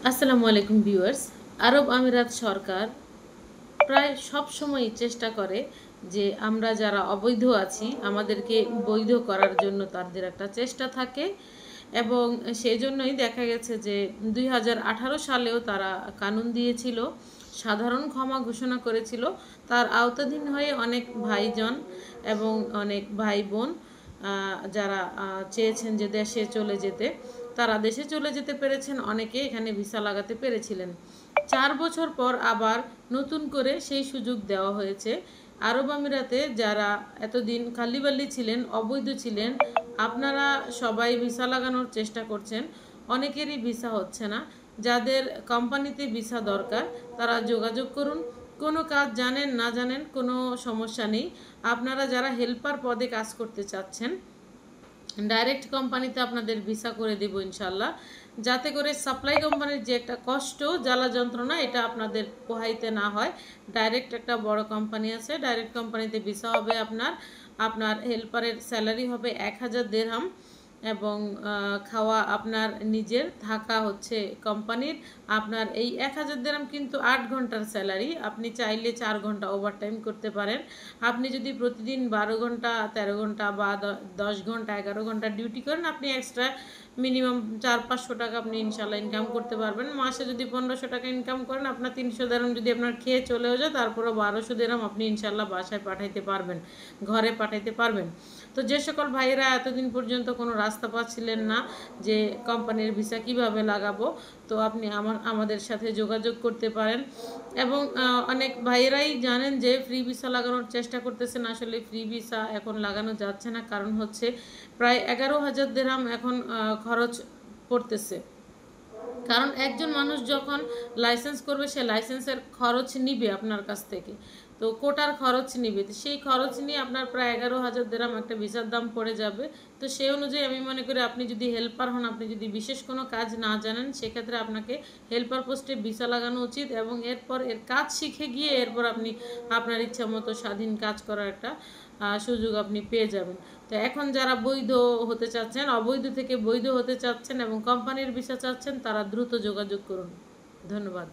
আসসালামু আলাইকুম ভিউয়ার্স। আরব আমিরাত সরকার প্রায় সব সময় চেষ্টা করে যে আমরা যারা অবৈধ আছি আমাদেরকে বৈধ করার জন্য তাদের একটা চেষ্টা থাকে। এবং সেই জন্যই দেখা গেছে যে 2018 সালেও তারা কানুন দিয়েছিল, সাধারণ ক্ষমা ঘোষণা করেছিল। তার আওতাধীন হয়ে অনেক ভাইজন এবং অনেক ভাই বোন যারা চেয়েছেন যে দেশে চলে যেতে, তারা দেশে চলে যেতে পেরেছেন। অনেকে এখানে ভিসা লাগাতে পেরেছিলেন। 4 বছর পর আবার নতুন করে সেই সুযোগ দেওয়া হয়েছে। আরব আমিরাতে যারা এতদিন খালিবাল্লি ছিলেন, অবৈধ ছিলেন, আপনারা সবাই ভিসা লাগানোর চেষ্টা করছেন, অনেকেরই ভিসা হচ্ছে না। যাদের কোম্পানিতে ভিসা দরকার তারা যোগাযোগ করুন। কোনো কাজ জানেন না জানেন কোনো সমস্যা নেই। আপনারা যারা হেল্পার পদে কাজ করতে চাচ্ছেন, ডাইরেক্ট কোম্পানিতে আপনাদের ভিসা করে দেব ইনশাল্লাহ, যাতে করে সাপ্লাই কোম্পানির যে একটা কষ্ট জ্বালা যন্ত্রণা এটা আপনাদের পোহাইতে না হয়। ডাইরেক্ট একটা বড় কোম্পানি আছে, ডাইরেক্ট কোম্পানিতে ভিসা হবে আপনার। আপনার হেল্পারের স্যালারি হবে 1000 দিরহাম এবং খাওয়া আপনার নিজের, থাকা হচ্ছে কোম্পানির। আপনার এই 1000 দিরহাম কিন্তু 8 ঘন্টার স্যালারি। আপনি চাইলে 4 ঘন্টা ওভারটাইম করতে পারেন। আপনি যদি প্রতিদিন 12 ঘন্টা, 13 ঘন্টা বা 10 ঘন্টা, 11 ঘন্টা ডিউটি করেন, আপনি এক্সট্রা মিনিমাম 400-500 টাকা আপনি ইনশাল্লাহ ইনকাম করতে পারবেন। মাসে যদি 1500 টাকা ইনকাম করেন, আপনার 300 দিরহাম যদি আপনার খেয়ে চলেও যায়, তারপরে 1200 দিরহাম আপনি ইনশাল্লাহ বাসায় পাঠাইতে পারবেন, ঘরে পাঠাইতে পারবেন। তো যে সকল ভাইয়েরা এতদিন পর্যন্ত কোনো রাস্তা পাচ্ছিলেন না যে কোম্পানির ভিসা কিভাবে লাগাবো, তো আপনি আমাদের সাথে যোগাযোগ করতে পারেন। এবং অনেক ভাইয়েরাই জানেন যে ফ্রি ভিসা লাগানোর চেষ্টা করতেছেন। আসলে ফ্রি ভিসা এখন লাগানো যাচ্ছে না, কারণ হচ্ছে প্রায় 11,000 দিরহাম এখন খরচ পড়তেছে। কারণ একজন মানুষ যখন লাইসেন্স করবে, সে লাইসেন্সের খরচ নিবে আপনার কাছ থেকে, তো কোটার খরচ নিবে, তো সেই খরচ নিয়ে আপনার প্রায় 11,000 দিরহাম একটা ভিসার দাম পড়ে যাবে। তো সেই অনুযায়ী আমি মনে করি আপনি যদি হেল্পার হন, আপনি যদি বিশেষ কোনো কাজ না জানেন, সেক্ষেত্রে আপনাকে হেল্পার পোস্টে ভিসা লাগানো উচিত। এবং এরপর এর কাজ শিখে গিয়ে এরপর আপনি আপনার ইচ্ছা মতো স্বাধীন কাজ করার একটা সুযোগ আপনি পেয়ে যাবেন। তো এখন যারা বৈধ হতে চাচ্ছেন, অবৈধ থেকে বৈধ হতে চাচ্ছেন এবং কোম্পানির ভিসা চাচ্ছেন, তারা দ্রুত যোগাযোগ করুন। ধন্যবাদ।